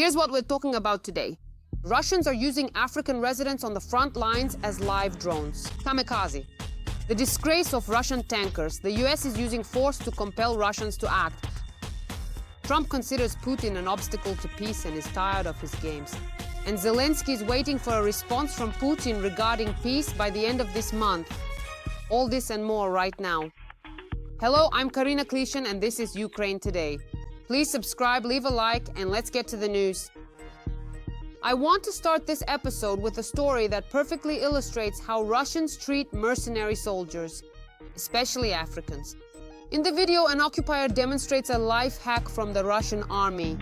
Here's what we're talking about today. Russians are using African residents on the front lines as live drones. Kamikaze. The disgrace of Russian tankers. The US is using force to compel Russians to act. Trump considers Putin an obstacle to peace and is tired of his games. And Zelensky is waiting for a response from Putin regarding peace by the end of this month. All this and more right now. Hello, I'm Karina Klishin, and this is Ukraine Today. Please subscribe, leave a like, and let's get to the news. I want to start this episode with a story that perfectly illustrates how Russians treat mercenary soldiers, especially Africans. In the video, an occupier demonstrates a life hack from the Russian army,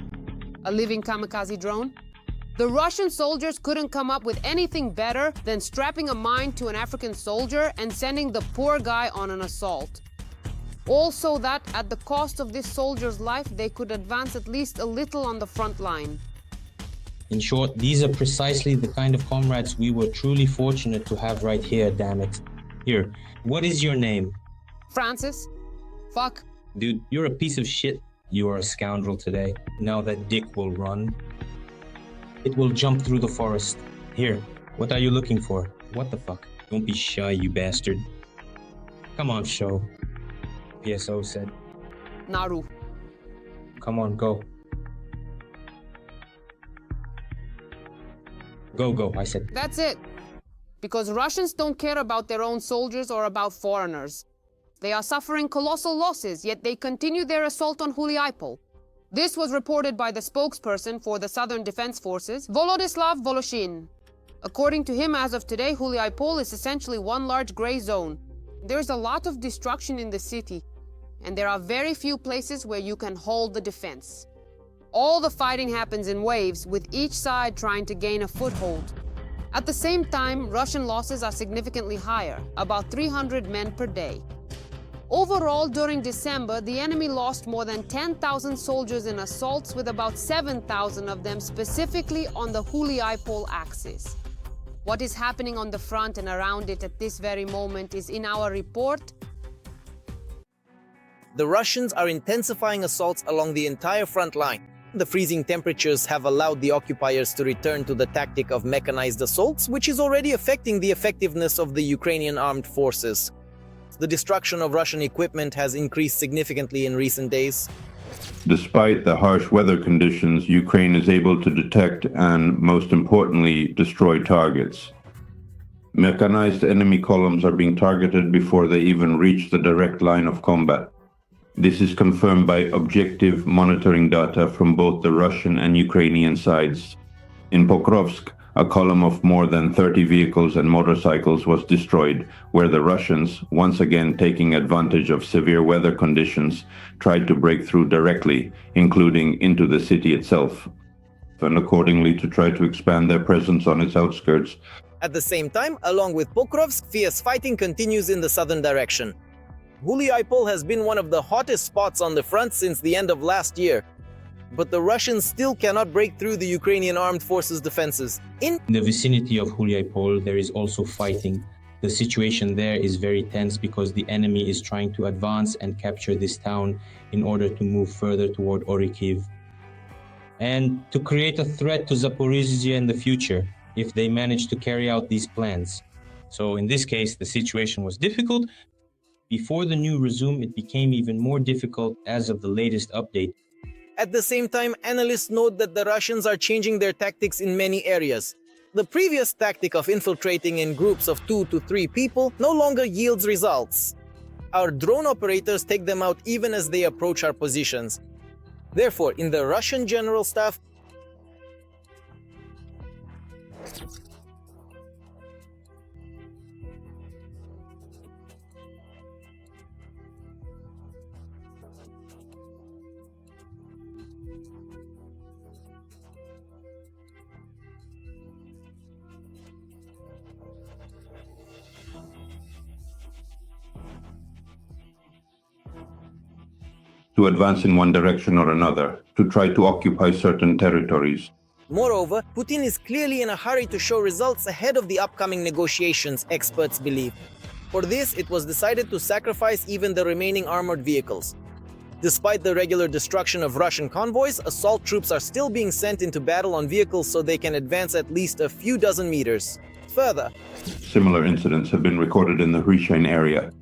a living kamikaze drone. The Russian soldiers couldn't come up with anything better than strapping a mine to an African soldier and sending the poor guy on an assault. Also that, at the cost of this soldier's life, they could advance at least a little on the front line. In short, these are precisely the kind of comrades we were truly fortunate to have right here, damn it. Here, what is your name? Francis? Fuck. Dude, you're a piece of shit. You are a scoundrel today. Now that dick will run. It will jump through the forest. Here, what are you looking for? What the fuck? Don't be shy, you bastard. Come on, show. PSO said. Naru. Come on, go. Go, I said. That's it. Because Russians don't care about their own soldiers or about foreigners. They are suffering colossal losses, yet they continue their assault on Huliaipol. This was reported by the spokesperson for the Southern Defense Forces, Volodymyr Voloshin. According to him, as of today, Huliaipol is essentially one large gray zone. There's a lot of destruction in the city, and there are very few places where you can hold the defense. All the fighting happens in waves, with each side trying to gain a foothold. At the same time, Russian losses are significantly higher, about 300 men per day. Overall, during December, the enemy lost more than 10,000 soldiers in assaults, with about 7,000 of them specifically on the Huliaipol axis. What is happening on the front and around it at this very moment is in our report. The Russians are intensifying assaults along the entire front line. The freezing temperatures have allowed the occupiers to return to the tactic of mechanized assaults, which is already affecting the effectiveness of the Ukrainian armed forces. The destruction of Russian equipment has increased significantly in recent days. Despite the harsh weather conditions, Ukraine is able to detect and, most importantly, destroy targets. Mechanized enemy columns are being targeted before they even reach the direct line of combat. This is confirmed by objective monitoring data from both the Russian and Ukrainian sides. In Pokrovsk, a column of more than 30 vehicles and motorcycles was destroyed, where the Russians, once again taking advantage of severe weather conditions, tried to break through directly, including into the city itself, and accordingly to try to expand their presence on its outskirts. At the same time, along with Pokrovsk, fierce fighting continues in the southern direction. Huliaipol has been one of the hottest spots on the front since the end of last year. But the Russians still cannot break through the Ukrainian armed forces' defenses. In the vicinity of Huliaipol, there is also fighting. The situation there is very tense because the enemy is trying to advance and capture this town in order to move further toward Orishnik and to create a threat to Zaporizhzhia in the future if they manage to carry out these plans. So in this case, the situation was difficult. Before the new resume, it became even more difficult as of the latest update. At the same time, analysts note that the Russians are changing their tactics in many areas. The previous tactic of infiltrating in groups of 2 to 3 people no longer yields results. Our drone operators take them out even as they approach our positions. Therefore, in the Russian General Staff, to advance in one direction or another, to try to occupy certain territories. moreover, Putin is clearly in a hurry to show results ahead of the upcoming negotiations, experts believe. For this, it was decided to sacrifice even the remaining armored vehicles. Despite the regular destruction of Russian convoys, assault troops are still being sent into battle on vehicles so they can advance at least a few dozen meters. Further, Similar incidents have been recorded in the Hryshyn area.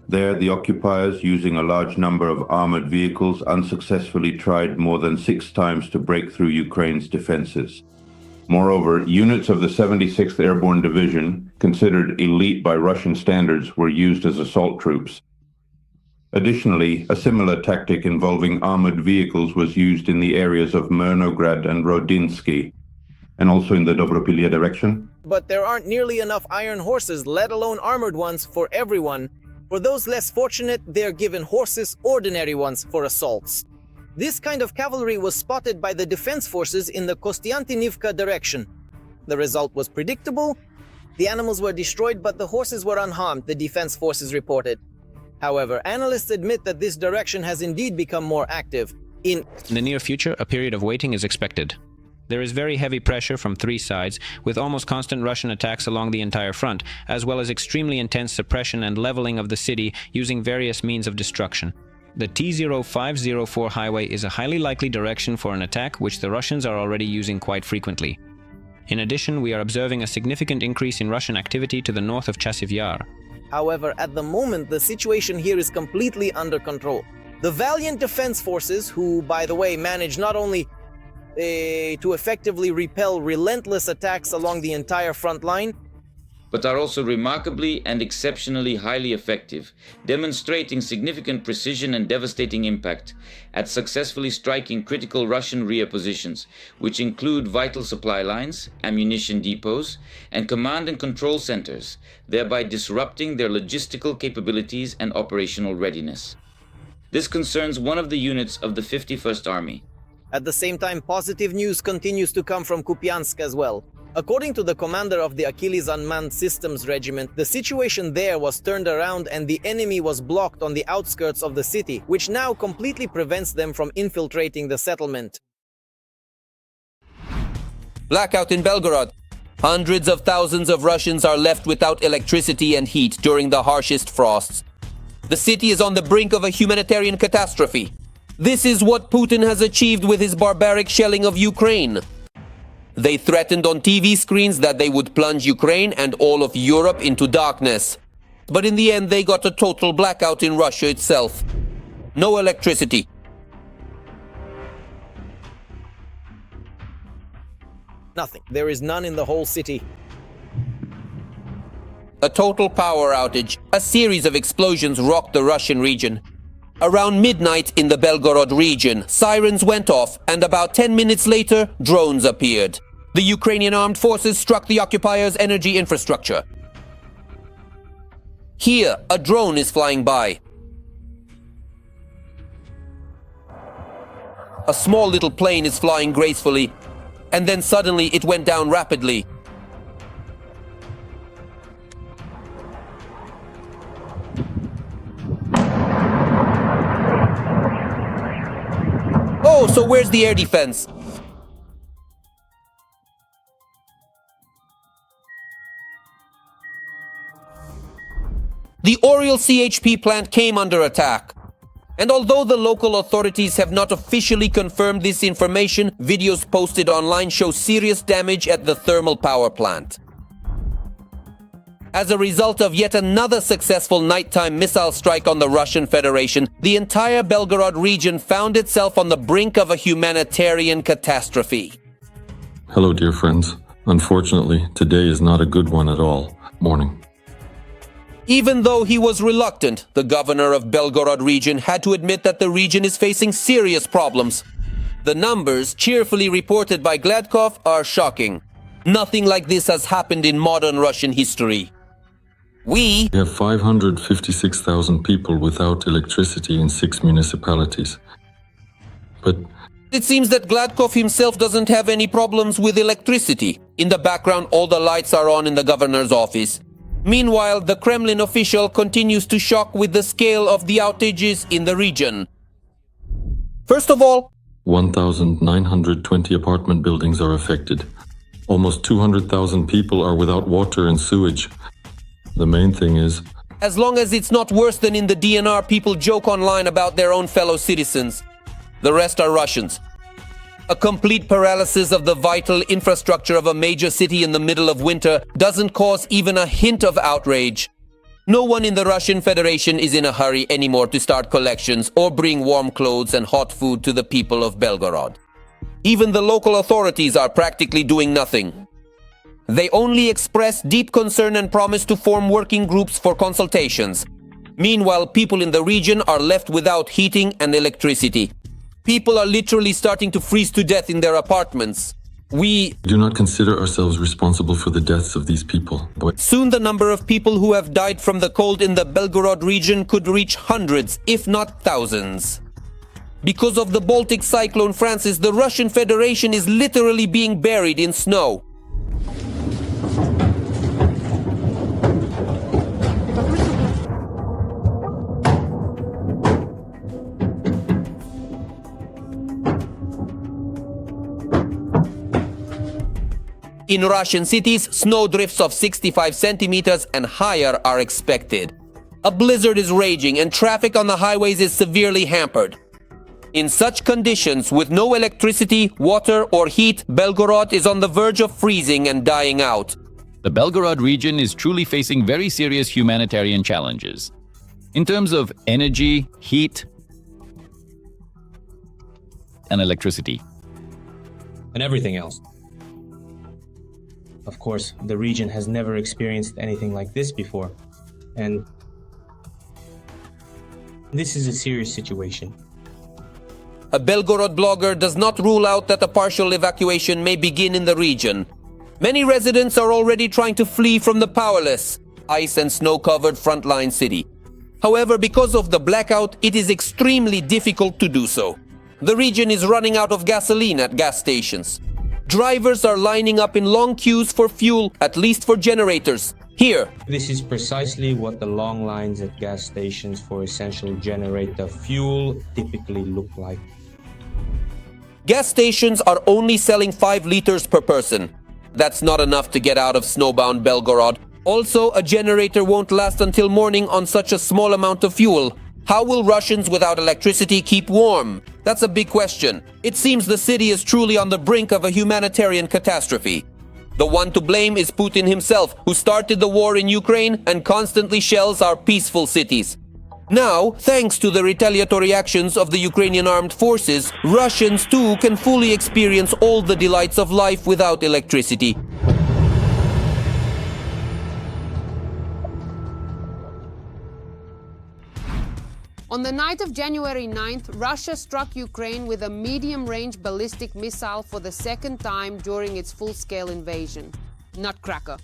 There, the occupiers, using a large number of armored vehicles, unsuccessfully tried more than 6 times to break through Ukraine's defenses. Moreover, units of the 76th Airborne Division, considered elite by Russian standards, were used as assault troops. Additionally, a similar tactic involving armored vehicles was used in the areas of Myrnograd and Rodinsky, and also in the Dobropilya direction. but there aren't nearly enough iron horses, let alone armored ones, for everyone. For those less fortunate, they're given horses, ordinary ones, for assaults. This kind of cavalry was spotted by the defense forces in the Kostiantynivka direction. The result was predictable. The animals were destroyed, but the horses were unharmed, the defense forces reported. However, analysts admit that this direction has indeed become more active. In the near future, a period of waiting is expected. There is very heavy pressure from 3 sides, with almost constant Russian attacks along the entire front, as well as extremely intense suppression and leveling of the city using various means of destruction. The T-0504 highway is a highly likely direction for an attack which the Russians are already using quite frequently. In addition, we are observing a significant increase in Russian activity to the north of Chasiv Yar. However, at the moment, the situation here is completely under control. The valiant defense forces, who, by the way, manage not only to effectively repel relentless attacks along the entire front line, but are also remarkably and exceptionally highly effective, demonstrating significant precision and devastating impact at successfully striking critical Russian rear positions, which include vital supply lines, ammunition depots, and command and control centers, thereby disrupting their logistical capabilities and operational readiness. This concerns one of the units of the 51st Army. At the same time, positive news continues to come from Kupiansk as well. According to the commander of the Achilles Unmanned Systems Regiment, the situation there was turned around and the enemy was blocked on the outskirts of the city, which now completely prevents them from infiltrating the settlement. Blackout in Belgorod. Hundreds of thousands of Russians are left without electricity and heat during the harshest frosts. The city is on the brink of a humanitarian catastrophe. This is what Putin has achieved with his barbaric shelling of Ukraine. They threatened on TV screens that they would plunge Ukraine and all of Europe into darkness. But in the end, they got a total blackout in Russia itself. No electricity. Nothing. There is none in the whole city. A total power outage. A series of explosions rocked the Russian region. Around midnight in the Belgorod region, sirens went off, and about 10 minutes later, drones appeared. The Ukrainian armed forces struck the occupiers' energy infrastructure. Here, a drone is flying by. A small little plane is flying gracefully, and then suddenly it went down rapidly. Oh, so where's the air defense? The Oriel CHP plant came under attack. And although the local authorities have not officially confirmed this information, videos posted online show serious damage at the thermal power plant. As a result of yet another successful nighttime missile strike on the Russian Federation, the entire Belgorod region found itself on the brink of a humanitarian catastrophe. Hello, dear friends. Unfortunately, today is not a good one at all. Morning. Even though he was reluctant, the governor of Belgorod region had to admit that the region is facing serious problems. The numbers, cheerfully reported by Gladkov, are shocking. Nothing like this has happened in modern Russian history. We have 556,000 people without electricity in 6 municipalities. But it seems that Gladkov himself doesn't have any problems with electricity. In the background, all the lights are on in the governor's office. Meanwhile, the Kremlin official continues to shock with the scale of the outages in the region. First of all, 1,920 apartment buildings are affected. Almost 200,000 people are without water and sewage. The main thing is, As long as it's not worse than in the DNR, people joke online about their own fellow citizens. The rest are Russians. A complete paralysis of the vital infrastructure of a major city in the middle of winter doesn't cause even a hint of outrage. No one in the Russian Federation is in a hurry anymore to start collections or bring warm clothes and hot food to the people of Belgorod. Even the local authorities are practically doing nothing. They only express deep concern and promise to form working groups for consultations. Meanwhile, people in the region are left without heating and electricity. People are literally starting to freeze to death in their apartments. We do not consider ourselves responsible for the deaths of these people. Soon the number of people who have died from the cold in the Belgorod region could reach hundreds, if not thousands. Because of the Baltic cyclone Francis, the Russian Federation is literally being buried in snow. In Russian cities, snowdrifts of 65 centimeters and higher are expected. A blizzard is raging and traffic on the highways is severely hampered. In such conditions, with no electricity, water or heat, Belgorod is on the verge of freezing and dying out. The Belgorod region is truly facing very serious humanitarian challenges. In terms of energy, heat, and electricity. And everything else. Of course, the region has never experienced anything like this before, and this is a serious situation. A Belgorod blogger does not rule out that a partial evacuation may begin in the region. Many residents are already trying to flee from the powerless, ice and snow-covered frontline city. However, because of the blackout, it is extremely difficult to do so. The region is running out of gasoline at gas stations. Drivers are lining up in long queues for fuel, at least for generators. Here. This is precisely what the long lines at gas stations for essential generator fuel typically look like. Gas stations are only selling 5 liters per person. That's not enough to get out of snowbound Belgorod. Also, a generator won't last until morning on such a small amount of fuel. How will Russians without electricity keep warm? That's a big question. It seems the city is truly on the brink of a humanitarian catastrophe. The one to blame is Putin himself, who started the war in Ukraine and constantly shells our peaceful cities. Now, thanks to the retaliatory actions of the Ukrainian armed forces, Russians too can fully experience all the delights of life without electricity. On the night of January 9th, Russia struck Ukraine with a medium-range ballistic missile for the second time during its full-scale invasion. Nutcracker.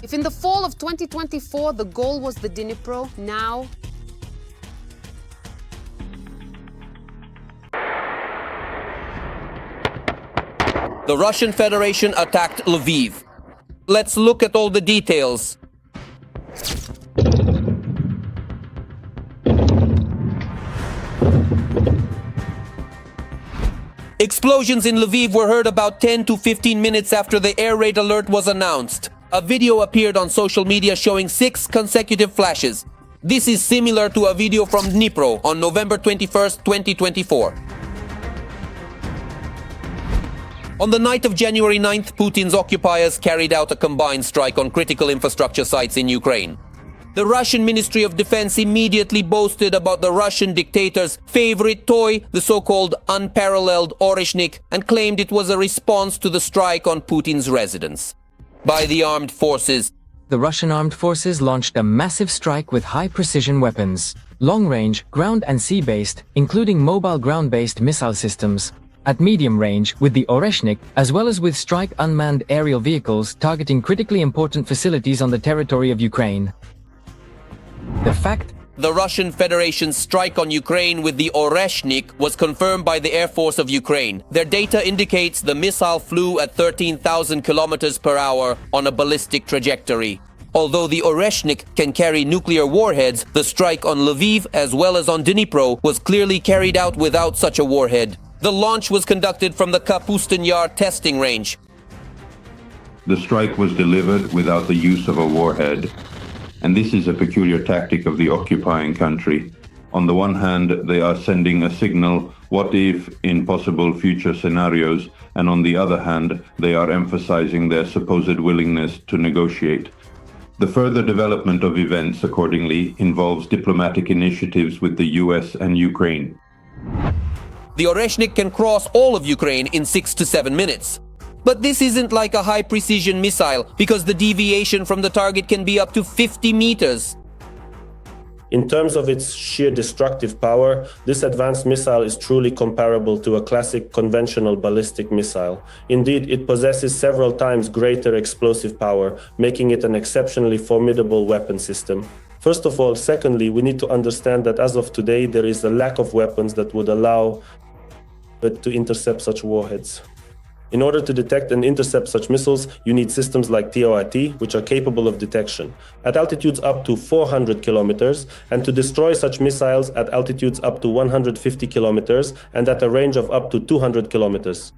If in the fall of 2024 the goal was the Dnipro, now the Russian Federation attacked Lviv. Let's look at all the details. Explosions in Lviv were heard about 10 to 15 minutes after the air raid alert was announced. A video appeared on social media showing 6 consecutive flashes. This is similar to a video from Dnipro on November 21st, 2024. On the night of January 9th, Putin's occupiers carried out a combined strike on critical infrastructure sites in Ukraine. The Russian Ministry of Defense immediately boasted about the Russian dictator's favorite toy, the so-called unparalleled Orishnik, and claimed it was a response to the strike on Putin's residence. By the armed forces, the Russian armed forces launched a massive strike with high-precision weapons, long-range, ground and sea-based, including mobile ground-based missile systems, at medium range with the Orishnik, as well as with strike unmanned aerial vehicles targeting critically important facilities on the territory of Ukraine. The Russian Federation's strike on Ukraine with the Orishnik was confirmed by the Air Force of Ukraine. Their data indicates the missile flew at 13,000 kilometers per hour on a ballistic trajectory. Although the Orishnik can carry nuclear warheads, the strike on Lviv as well as on Dnipro was clearly carried out without such a warhead. The launch was conducted from the Putin'S testing range. The strike was delivered without the use of a warhead. And this is a peculiar tactic of the occupying country. On the one hand, they are sending a signal, what if, in possible future scenarios, and on the other hand, they are emphasizing their supposed willingness to negotiate. The further development of events, accordingly, involves diplomatic initiatives with the US and Ukraine. The Orishnik can cross all of Ukraine in 6 to 7 minutes. But this isn't like a high-precision missile, because the deviation from the target can be up to 50 meters. In terms of its sheer destructive power, this advanced missile is truly comparable to a classic conventional ballistic missile. Indeed, it possesses several times greater explosive power, making it an exceptionally formidable weapon system. First of all, secondly, we need to understand that as of today, there is a lack of weapons that would allow it to intercept such warheads. In order to detect and intercept such missiles, you need systems like TOIT, which are capable of detection at altitudes up to 400 kilometers, and to destroy such missiles at altitudes up to 150 kilometers and at a range of up to 200 kilometers.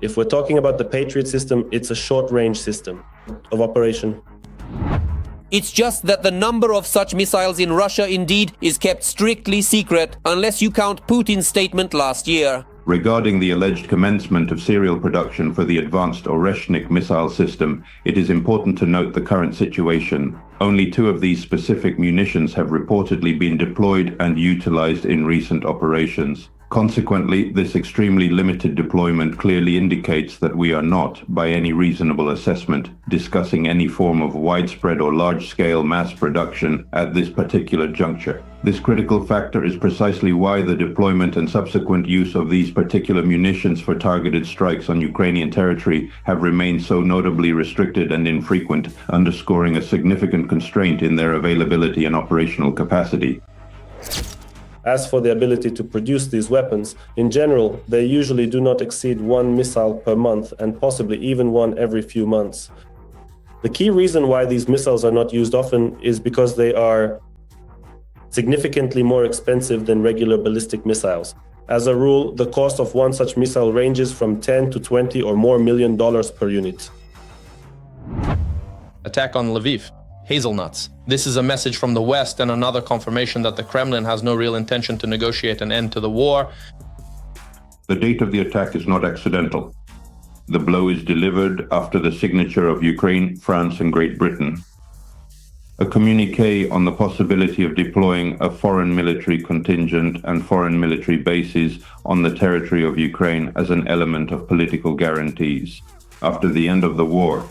If we're talking about the Patriot system, it's a short-range system of operation. It's just that the number of such missiles in Russia indeed is kept strictly secret, unless you count Putin's statement last year. Regarding the alleged commencement of serial production for the advanced Orishnik missile system, it is important to note the current situation. Only 2 of these specific munitions have reportedly been deployed and utilized in recent operations. Consequently, this extremely limited deployment clearly indicates that we are not, by any reasonable assessment, discussing any form of widespread or large-scale mass production at this particular juncture. This critical factor is precisely why the deployment and subsequent use of these particular munitions for targeted strikes on Ukrainian territory have remained so notably restricted and infrequent, underscoring a significant constraint in their availability and operational capacity. As for the ability to produce these weapons, in general, they usually do not exceed 1 missile per month and possibly even 1 every few months. The key reason why these missiles are not used often is because they are significantly more expensive than regular ballistic missiles. As a rule, the cost of one such missile ranges from 10 to 20 or more $million per unit. Attack on Lviv. Hazelnuts. This is a message from the West and another confirmation that the Kremlin has no real intention to negotiate an end to the war. The date of the attack is not accidental. The blow is delivered after the signature of Ukraine, France, and Great Britain. A communiqué on the possibility of deploying a foreign military contingent and foreign military bases on the territory of Ukraine as an element of political guarantees. After the end of the war,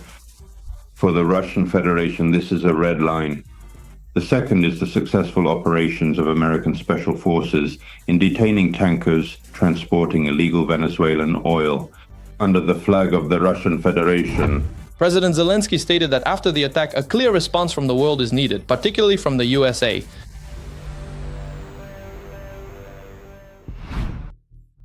for the Russian Federation, this is a red line. The second is the successful operations of American special forces in detaining tankers transporting illegal Venezuelan oil under the flag of the Russian Federation. President Zelensky stated that after the attack, a clear response from the world is needed, particularly from the USA.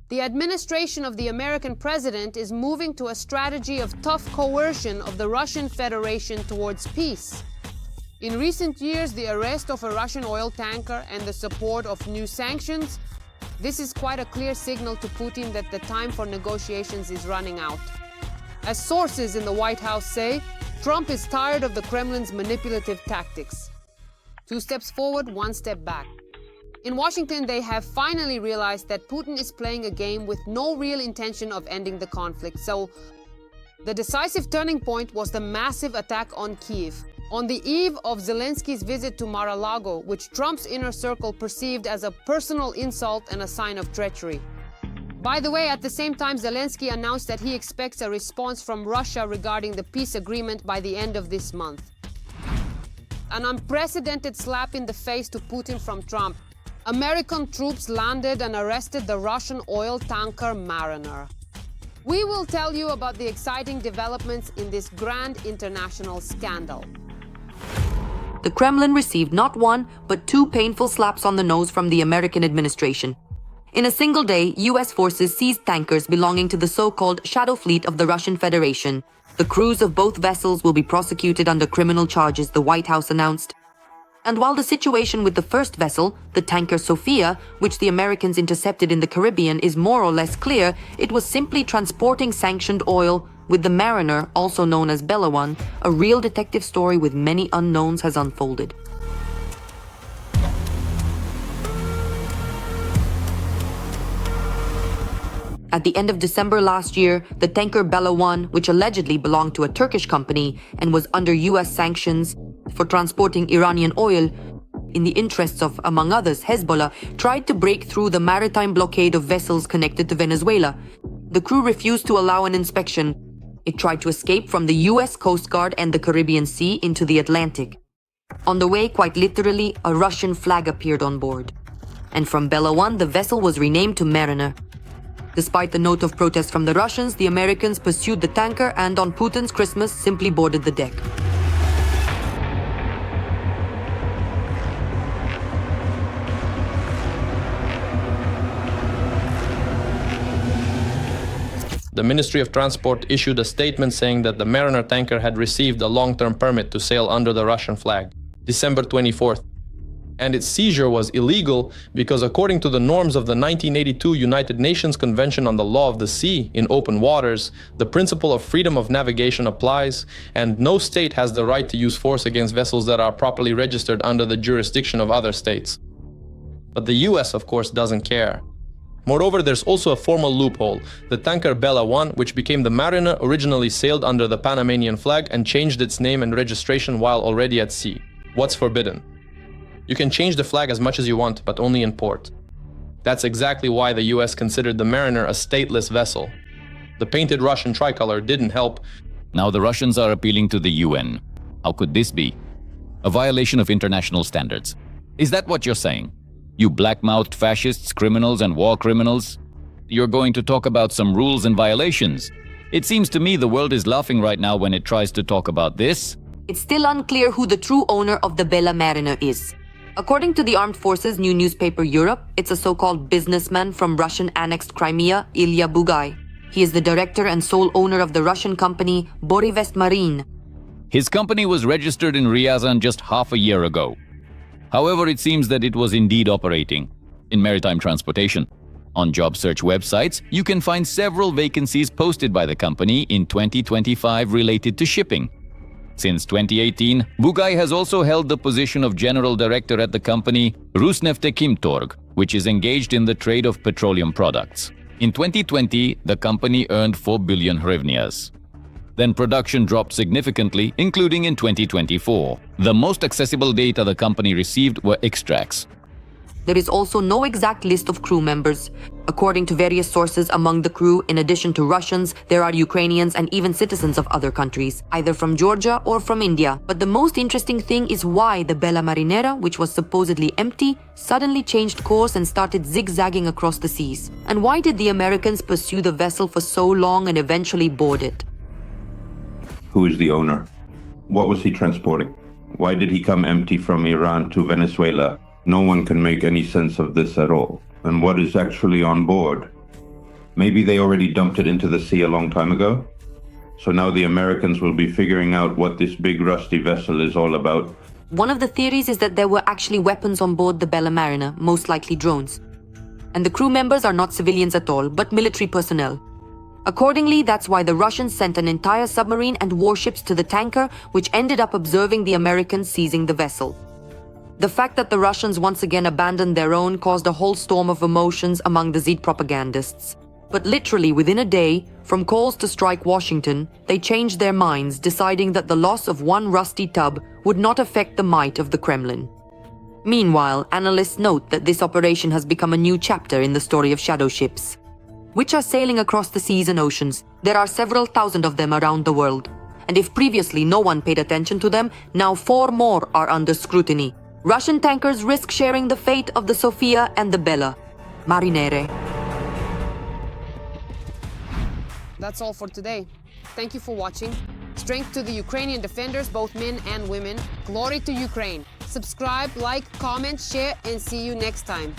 The administration of the American president is moving to a strategy of tough coercion of the Russian Federation towards peace. In recent years, the arrest of a Russian oil tanker and the support of new sanctions, this is quite a clear signal to Putin that the time for negotiations is running out. As sources in the White House say, Trump is tired of the Kremlin's manipulative tactics. 2 steps forward, 1 step back. In Washington, they have finally realized that Putin is playing a game with no real intention of ending the conflict. So, the decisive turning point was the massive attack on Kyiv, on the eve of Zelensky's visit to Mar-a-Lago, which Trump's inner circle perceived as a personal insult and a sign of treachery. By the way, at the same time, Zelensky announced that he expects a response from Russia regarding the peace agreement by the end of this month. An unprecedented slap in the face to Putin from Trump. American troops landed and arrested the Russian oil tanker Mariner. We will tell you about the exciting developments in this grand international scandal. The Kremlin received not 1, but 2 painful slaps on the nose from the American administration. In a single day, US forces seized tankers belonging to the so-called Shadow Fleet of the Russian Federation. The crews of both vessels will be prosecuted under criminal charges, the White House announced. And while the situation with the first vessel, the tanker Sophia, which the Americans intercepted in the Caribbean, is more or less clear, it was simply transporting sanctioned oil, With the Mariner, also known as Bella 1, a real detective story with many unknowns has unfolded. At the end of December last year, the tanker Bella 1, which allegedly belonged to a Turkish company and was under US sanctions for transporting Iranian oil in the interests of, among others, Hezbollah, tried to break through the maritime blockade of vessels connected to Venezuela. The crew refused to allow an inspection. It tried to escape from the US Coast Guard and the Caribbean Sea into the Atlantic. On the way, quite literally, a Russian flag appeared on board. And from Bella 1, the vessel was renamed to Mariner. Despite the note of protest from the Russians, the Americans pursued the tanker and on Putin's Christmas simply boarded the deck. The Ministry of Transport issued a statement saying that the Mariner tanker had received a long-term permit to sail under the Russian flag, December 24th. And its seizure was illegal because according to the norms of the 1982 United Nations Convention on the Law of the Sea in open waters, the principle of freedom of navigation applies, and no state has the right to use force against vessels that are properly registered under the jurisdiction of other states. But the US, of course, doesn't care. Moreover, there's also a formal loophole. The tanker Bella 1, which became the Mariner, originally sailed under the Panamanian flag and changed its name and registration while already at sea. What's forbidden? You can change the flag as much as you want, but only in port. That's exactly why the US considered the Mariner a stateless vessel. The painted Russian tricolor didn't help. Now the Russians are appealing to the UN. How could this be? A violation of international standards. Is that what you're saying? You black-mouthed fascists, criminals, and war criminals? You're going to talk about some rules and violations. It seems to me the world is laughing right now when it tries to talk about this. It's still unclear who the true owner of the Bella Mariner is. According to the Armed Forces new newspaper Europe, it's a so-called businessman from Russian-annexed Crimea, Ilya Bugay. He is the director and sole owner of the Russian company Borivest Marine. His company was registered in Ryazan just half a year ago. However, it seems that it was indeed operating in maritime transportation. On job search websites, you can find several vacancies posted by the company in 2025 related to shipping. Since 2018, Bugay has also held the position of general director at the company Rusneftekimtorg, which is engaged in the trade of petroleum products. In 2020, the company earned 4 billion hryvnias. Then production dropped significantly, including in 2024. The most accessible data the company received were extracts. There is also no exact list of crew members. According to various sources, among the crew, in addition to Russians, there are Ukrainians and even citizens of other countries, either from Georgia or from India. But the most interesting thing is why the Bella Marinera, which was supposedly empty, suddenly changed course and started zigzagging across the seas. And why did the Americans pursue the vessel for so long and eventually board it? Who is the owner? What was he transporting? Why did he come empty from Iran to Venezuela? No one can make any sense of this at all. And what is actually on board? Maybe they already dumped it into the sea a long time ago? So now the Americans will be figuring out what this big rusty vessel is all about. One of the theories is that there were actually weapons on board the Bella Mariner, most likely drones. And the crew members are not civilians at all, but military personnel. Accordingly, that's why the Russians sent an entire submarine and warships to the tanker, which ended up observing the Americans seizing the vessel. The fact that the Russians once again abandoned their own caused a whole storm of emotions among the Z propagandists. But literally within a day, from calls to strike Washington, they changed their minds, deciding that the loss of one rusty tub would not affect the might of the Kremlin. Meanwhile, analysts note that this operation has become a new chapter in the story of shadow ships, which are sailing across the seas and oceans. There are several thousand of them around the world. And if previously no one paid attention to them, now 4 more are under scrutiny. Russian tankers risk sharing the fate of the Sofia and the Bella Marinere. That's all for today. Thank you for watching. Strength to the Ukrainian defenders, both men and women. Glory to Ukraine. Subscribe, like, comment, share, and see you next time.